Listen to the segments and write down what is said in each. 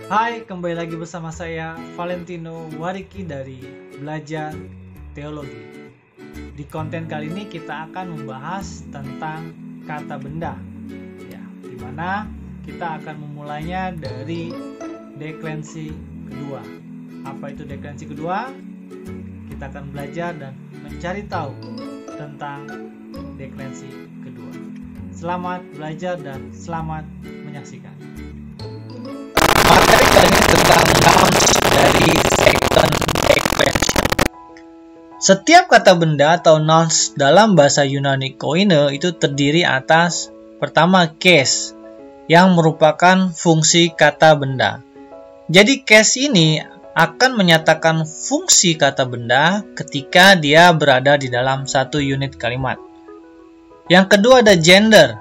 Hai, kembali lagi bersama saya Valentino Wariki dari Belajar Teologi. Di konten kali ini kita akan membahas tentang kata benda, ya, dimana kita akan memulainya dari deklensi kedua. Apa itu deklensi kedua? Kita akan belajar dan mencari tahu tentang deklensi kedua. Selamat belajar dan selamat menyaksikan. Materi kali ini tentang nouns dari second declension. Setiap kata benda atau nouns dalam bahasa Yunani Koine itu terdiri atas pertama case yang merupakan fungsi kata benda. Jadi case ini akan menyatakan fungsi kata benda ketika dia berada di dalam satu unit kalimat. Yang kedua ada gender,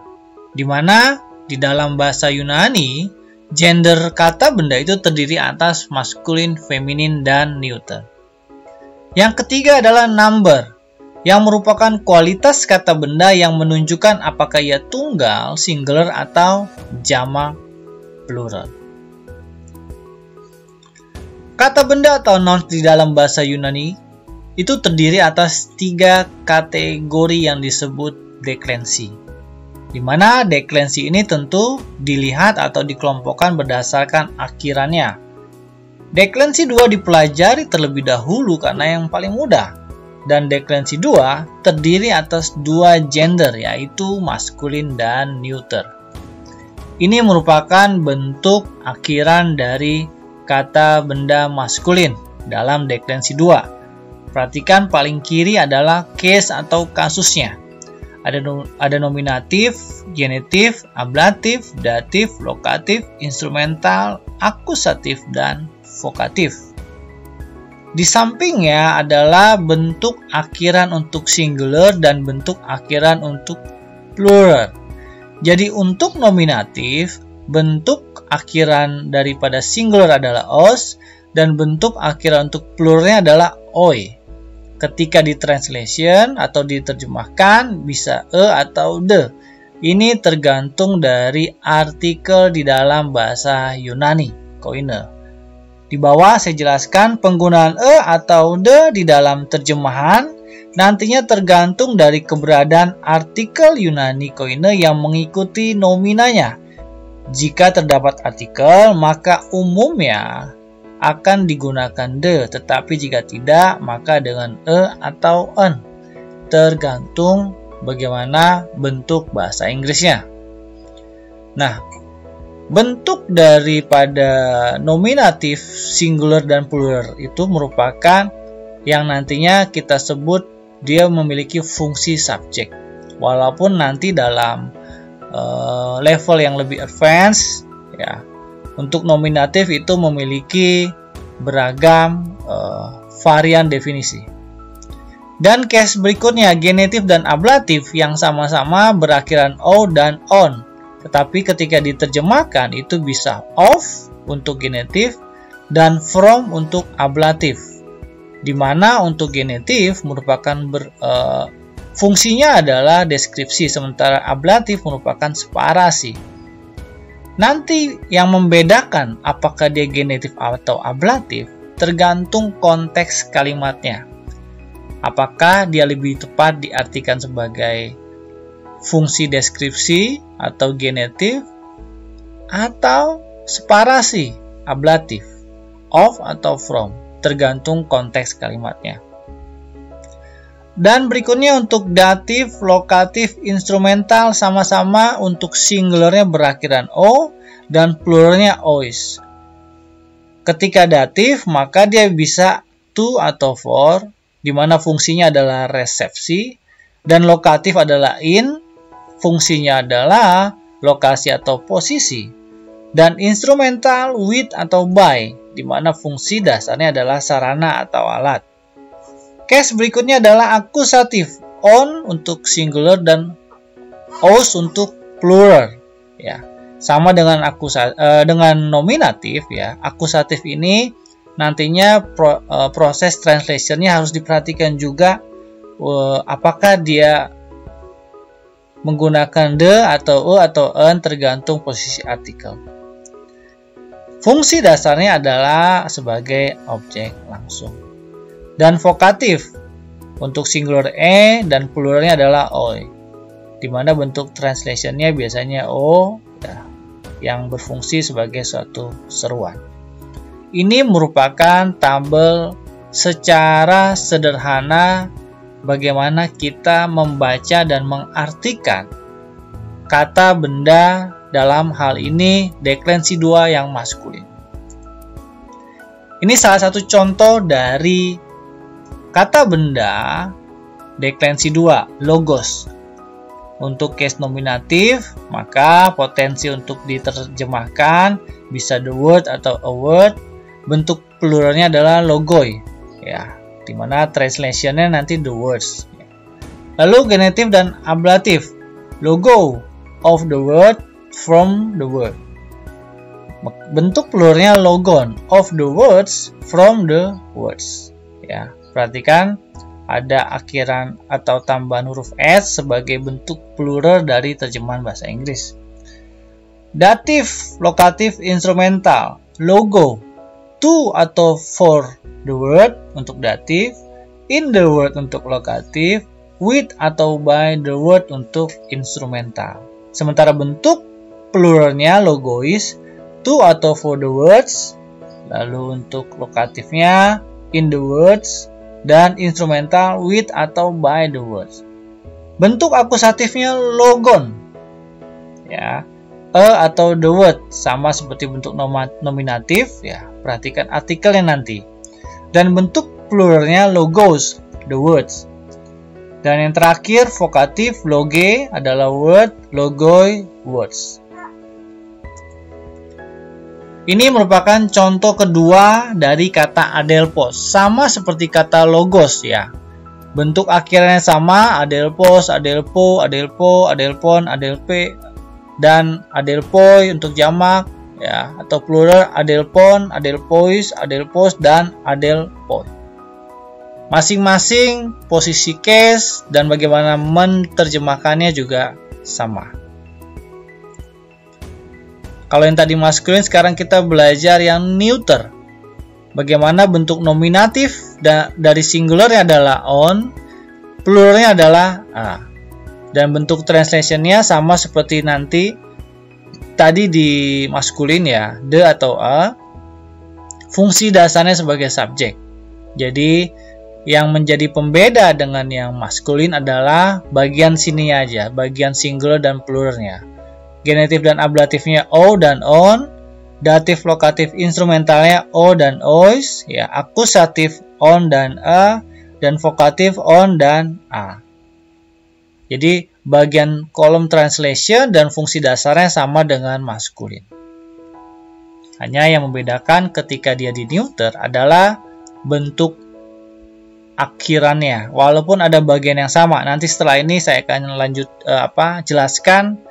di mana di dalam bahasa Yunani gender kata benda itu terdiri atas maskulin, feminin, dan neuter. Yang ketiga adalah number, yang merupakan kualitas kata benda yang menunjukkan apakah ia tunggal, singular, atau jamak, plural. Kata benda atau nouns di dalam bahasa Yunani itu terdiri atas 3 kategori yang disebut deklensi, di mana deklensi ini tentu dilihat atau dikelompokkan berdasarkan akhirannya. Deklensi 2 dipelajari terlebih dahulu karena yang paling mudah, dan deklensi 2 terdiri atas 2 gender, yaitu maskulin dan neuter. Ini merupakan bentuk akhiran dari kata benda maskulin dalam deklensi 2. Perhatikan paling kiri adalah case atau kasusnya. Ada nominatif, genetif, ablatif, datif, lokatif, instrumental, akusatif, dan vokatif. Di sampingnya adalah bentuk akhiran untuk singular dan bentuk akhiran untuk plural. Jadi untuk nominatif, bentuk akhiran daripada singular adalah os dan bentuk akhiran untuk pluralnya adalah oi. Ketika di translation atau diterjemahkan bisa atau the. Ini tergantung dari artikel di dalam bahasa Yunani Koine. Di bawah saya jelaskan penggunaan atau the di dalam terjemahan nantinya tergantung dari keberadaan artikel Yunani Koine yang mengikuti nominanya. Jika terdapat artikel, maka umumnya akan digunakan the, tetapi jika tidak, maka dengan atau an, tergantung bagaimana bentuk bahasa Inggrisnya. Nah, bentuk daripada nominatif, singular, dan plural itu merupakan yang nantinya kita sebut dia memiliki fungsi subjek. Walaupun nanti dalam level yang lebih advance, ya, untuk nominatif itu memiliki beragam varian definisi. Dan case berikutnya genetif dan ablatif yang sama-sama berakhiran o dan on. Tetapi ketika diterjemahkan itu bisa of untuk genetif dan from untuk ablatif. Di mana untuk genetif merupakan fungsinya adalah deskripsi, sementara ablatif merupakan separasi. Nanti yang membedakan apakah dia genetif atau ablatif tergantung konteks kalimatnya. Apakah dia lebih tepat diartikan sebagai fungsi deskripsi atau genetif atau separasi ablatif, of atau from, tergantung konteks kalimatnya. Dan berikutnya untuk datif, lokatif, instrumental sama-sama untuk singularnya berakhiran o dan pluralnya ois. Ketika datif maka dia bisa to atau for, di mana fungsinya adalah resepsi, dan lokatif adalah in, fungsinya adalah lokasi atau posisi, dan instrumental with atau by, di mana fungsi dasarnya adalah sarana atau alat. Case berikutnya adalah akusatif, on untuk singular dan os untuk plural, ya. Sama dengan dengan nominatif, ya. Akusatif ini nantinya proses translationnya harus diperhatikan juga, apakah dia menggunakan the atau an tergantung posisi artikel. Fungsi dasarnya adalah sebagai objek langsung. Dan vokatif untuk singular dan pluralnya adalah oi. Di mana bentuk translationnya biasanya o ya, yang berfungsi sebagai suatu seruan. Ini merupakan tabel secara sederhana bagaimana kita membaca dan mengartikan kata benda dalam hal ini deklensi 2 yang maskulin. Ini salah satu contoh dari kata benda deklensi 2, logos. Untuk case nominatif, maka potensi untuk diterjemahkan bisa the word atau a word. Bentuk pluralnya adalah logoi, ya, dimana translationnya nanti the words. Lalu genetif dan ablatif, logo of the word, from the word. Bentuk pluralnya logon, of the words, from the words. Ya, perhatikan ada akhiran atau tambahan huruf s sebagai bentuk plural dari terjemahan bahasa Inggris. Datif, lokatif, instrumental, logo, to atau for the word untuk datif, in the word untuk lokatif, with atau by the word untuk instrumental. Sementara bentuk pluralnya logois, to atau for the words, lalu untuk lokatifnya in the words, dan instrumental with atau by the words. Bentuk akusatifnya logon, ya, a atau the word, sama seperti bentuk nominatif, ya, perhatikan artikelnya nanti. Dan bentuk pluralnya logos, the words. Dan yang terakhir vokatif loge adalah word, logoi, words. Ini merupakan contoh kedua dari kata adelpos, sama seperti kata logos ya. Bentuk akhirnya sama, adelpos, adelpo, adelpo, adelpon, adelpe, dan adelpoi untuk jamak ya, atau plural adelpon, adelpois, adelpos, dan adelpoi. Masing-masing posisi case dan bagaimana menerjemahkannya juga sama. Kalau yang tadi maskulin, sekarang kita belajar yang neuter. Bagaimana bentuk nominatif dari singularnya adalah on, pluralnya adalah a. Dan bentuk translationnya sama seperti nanti tadi di maskulin ya, the atau a. Fungsi dasarnya sebagai subjek. Jadi yang menjadi pembeda dengan yang maskulin adalah bagian sini aja, bagian singular dan pluralnya. Genetif dan ablatifnya o dan on, datif lokatif instrumentalnya o dan ois, ya, akusatif on dan a, dan vokatif on dan a. Jadi bagian kolom translation dan fungsi dasarnya sama dengan maskulin. Hanya yang membedakan ketika dia di neuter adalah bentuk akhirannya. Walaupun ada bagian yang sama, nanti setelah ini saya akan lanjut jelaskan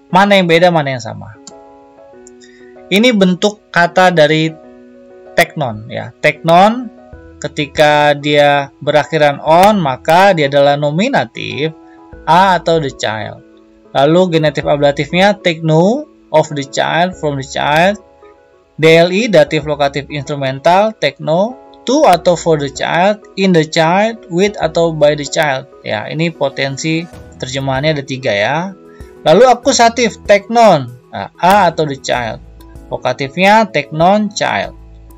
mana yang beda, mana yang sama. Ini bentuk kata dari teknon ya. Teknon ketika dia berakhiran on, maka dia adalah nominatif a atau the child. Lalu genetif ablatifnya take no, of the child, from the child. DLI datif lokatif instrumental take no, to atau for the child, in the child, with atau by the child. Ya, ini potensi terjemahannya ada 3 ya. Lalu akusatif take non, a atau the child. Vokatifnya take non, child.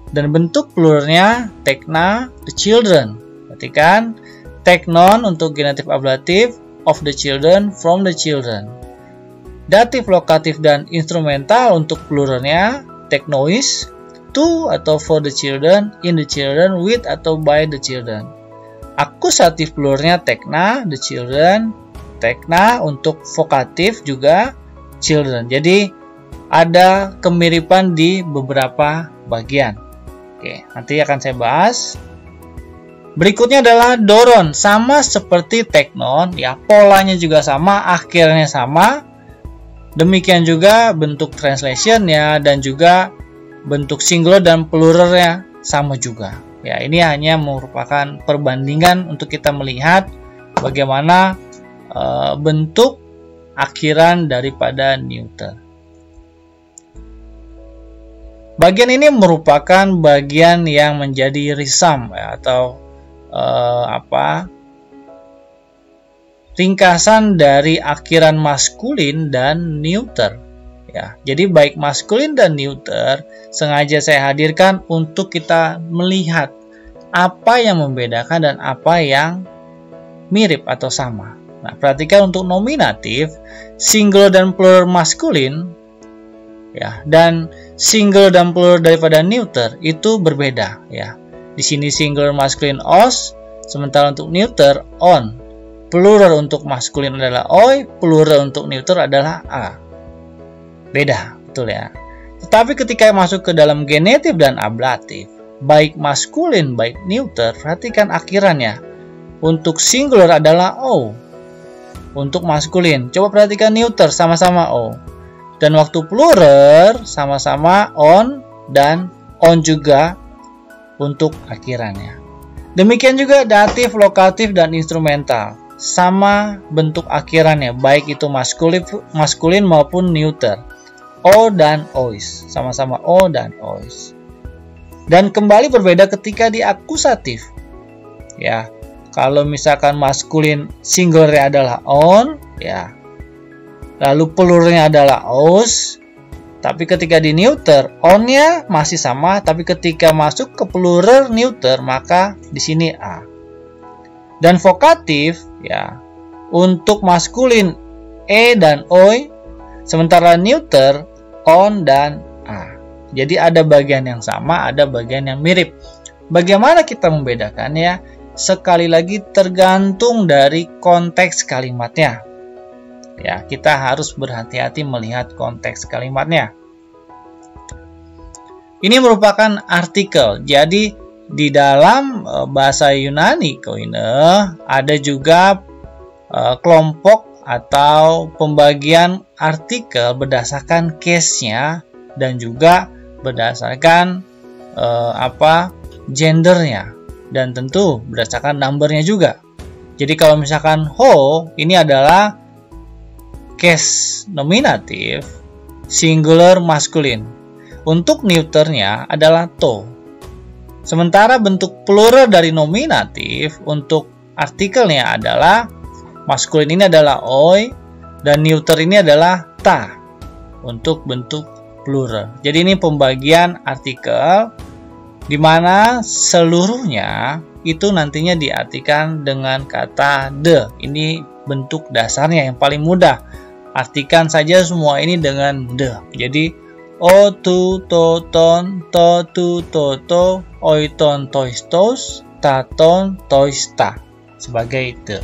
Dan bentuk pluralnya take na, the children. Perhatikan, take non untuk genetif ablatif, of the children, from the children. Datif lokatif dan instrumental untuk pluralnya take nois, to atau for the children, in the children, with atau by the children. Akusatif pluralnya take na, the children. Tekna untuk vokatif juga children. Jadi ada kemiripan di beberapa bagian. Oke, nanti akan saya bahas. Berikutnya adalah doron, sama seperti teknon ya, polanya juga sama, akhirnya sama. Demikian juga bentuk translation ya, dan juga bentuk singular dan pluralnya sama juga. Ya, ini hanya merupakan perbandingan untuk kita melihat bagaimana bentuk akhiran daripada neuter. Bagian ini merupakan bagian yang menjadi risam ya, atau ringkasan dari akhiran maskulin dan neuter. Ya, jadi baik maskulin dan neuter sengaja saya hadirkan untuk kita melihat apa yang membedakan dan apa yang mirip atau sama. Nah, perhatikan untuk nominatif, singular dan plural maskulin ya, dan singular dan plural daripada neuter itu berbeda ya. Di sini singular maskulin os, sementara untuk neuter on. Plural untuk maskulin adalah oi, plural untuk neuter adalah a. Beda, betul ya. Tetapi ketika masuk ke dalam genetif dan ablatif, baik maskulin baik neuter, perhatikan akhirannya. Untuk singular adalah o. Untuk maskulin, coba perhatikan neuter sama-sama o. Dan waktu plural sama-sama on dan on juga untuk akhirannya. Demikian juga datif, lokatif, dan instrumental. Sama bentuk akhirannya, baik itu maskulin maupun neuter. O dan ois, sama-sama o dan ois. Dan kembali berbeda ketika di akusatif. Ya, kalau misalkan maskulin singularnya adalah on, ya. Lalu pluralnya adalah os. Tapi ketika di neuter, onnya masih sama, tapi ketika masuk ke plural neuter, maka di sini a. Dan vokatif, ya, untuk maskulin e dan oi, sementara neuter on dan a. Jadi ada bagian yang sama, ada bagian yang mirip. Bagaimana kita membedakannya? Sekali lagi tergantung dari konteks kalimatnya. Ya, kita harus berhati-hati melihat konteks kalimatnya. Ini merupakan artikel. Jadi di dalam bahasa Yunani Koine ada juga kelompok atau pembagian artikel berdasarkan case-nya dan juga berdasarkan gendernya, dan tentu berdasarkan numbernya juga. Jadi kalau misalkan ho ini adalah case nominatif singular maskulin. Untuk neuternya adalah to. Sementara bentuk plural dari nominatif untuk artikelnya adalah maskulin ini adalah oi dan neuter ini adalah ta untuk bentuk plural. Jadi ini pembagian artikel di mana seluruhnya itu nantinya diartikan dengan kata de. Ini bentuk dasarnya yang paling mudah. Artikan saja semua ini dengan de. Jadi o tu to ton, to tu to to, oi ton tois tos, ta ton tois ta sebagai de.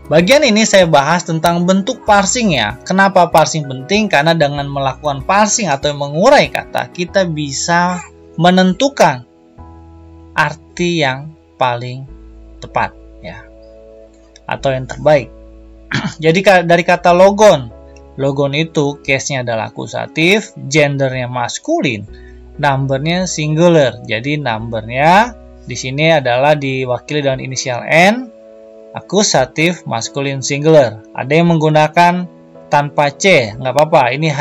Bagian ini saya bahas tentang bentuk parsing ya. Kenapa parsing penting? Karena dengan melakukan parsing atau mengurai kata, kita bisa menentukan arti yang paling tepat ya, atau yang terbaik. Jadi dari kata logon, logon itu case-nya adalah akusatif, gendernya maskulin, numbernya singular. Jadi numbernya di sini adalah diwakili dengan inisial N, akusatif maskulin singular. Ada yang menggunakan tanpa C, nggak apa-apa. Ini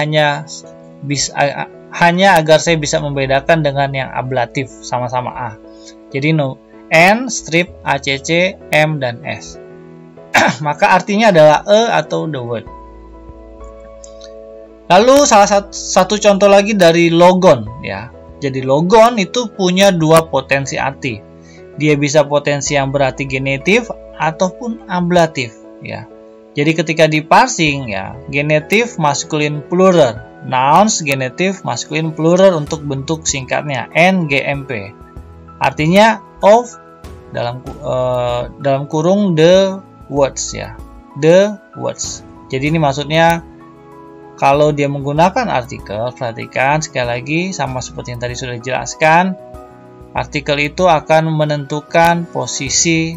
hanya agar saya bisa membedakan dengan yang ablatif sama-sama A. Jadi N, strip, ACC, M, dan S. Maka artinya adalah atau the word. Lalu salah satu contoh lagi dari logon ya. Jadi logon itu punya dua potensi arti. Dia bisa potensi yang berarti genetif ataupun ablatif ya. Jadi ketika diparsing ya, genetif maskulin plural, nouns genetif maskulin plural untuk bentuk singkatnya NGMP. Artinya of dalam kurung the words ya. The words. Jadi ini maksudnya kalau dia menggunakan artikel, perhatikan sekali lagi sama seperti yang tadi sudah dijelaskan, artikel itu akan menentukan posisi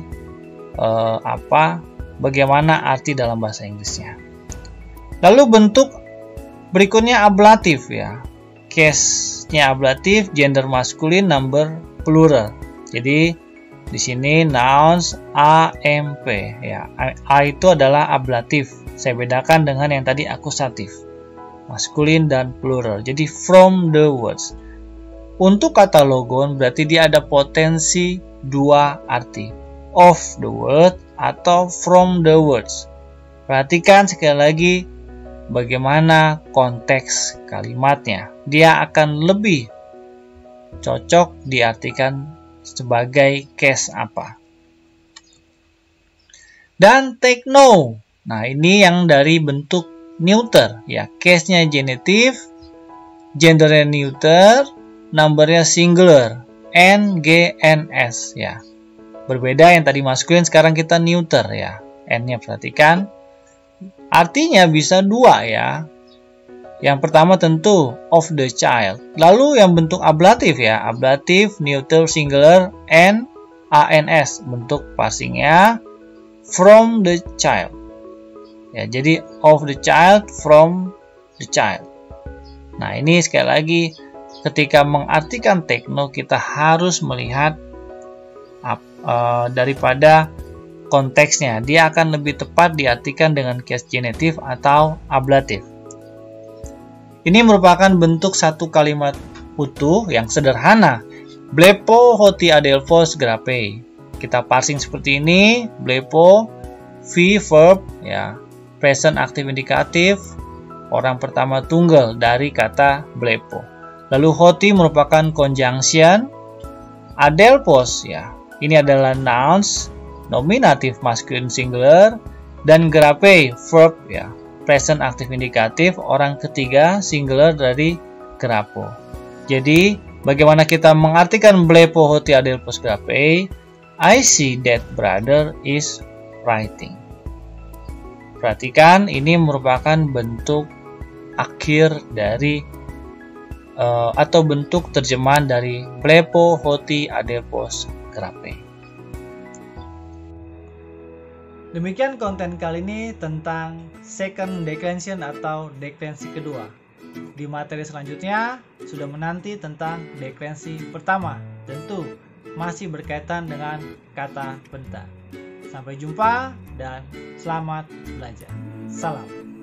bagaimana arti dalam bahasa Inggrisnya. Lalu bentuk berikutnya ablatif ya. Case-nya ablatif, gender maskulin, number plural. Jadi di sini nouns AMP ya. A itu adalah ablatif. Saya bedakan dengan yang tadi akusatif. maskulin dan plural. Jadi from the words. Untuk kata logon berarti dia ada potensi dua arti. Of the word atau from the words. Perhatikan sekali lagi bagaimana konteks kalimatnya. Dia akan lebih cocok diartikan sebagai case apa. Dan take no. Nah, ini yang dari bentuk neuter ya. Case-nya genitive, gendernya neuter, numbernya singular, NGNS ya. Berbeda yang tadi maskulin, sekarang kita neuter ya. N-nya perhatikan. Artinya bisa dua ya. Yang pertama tentu of the child. Lalu yang bentuk ablatif ya. Ablatif, neuter, singular, N, ANS. Bentuk passingnya from the child. Ya, jadi of the child, from the child. Nah, ini sekali lagi ketika mengartikan take no kita harus melihat daripada konteksnya. Dia akan lebih tepat diartikan dengan case genitive atau ablatif. Ini merupakan bentuk satu kalimat utuh yang sederhana. Blepo hoti adelphos grape. Kita parsing seperti ini. Blepo, V verb ya, present active indikatif, orang pertama tunggal dari kata blepo. Lalu hoti merupakan conjunction. Adelphos ya, ini adalah nouns, nominatif masculine singular, dan grape verb ya, present active indikatif, orang ketiga singular dari grapo. Jadi bagaimana kita mengartikan blepo hoti adelphos grape? I see that brother is writing. Perhatikan, ini merupakan bentuk akhir dari atau bentuk terjemahan dari blepo hoti adelphos grape. Demikian konten kali ini tentang second declension atau deklensi kedua. Di materi selanjutnya sudah menanti tentang deklensi pertama, tentu masih berkaitan dengan kata benda. Sampai jumpa dan selamat belajar. Salam.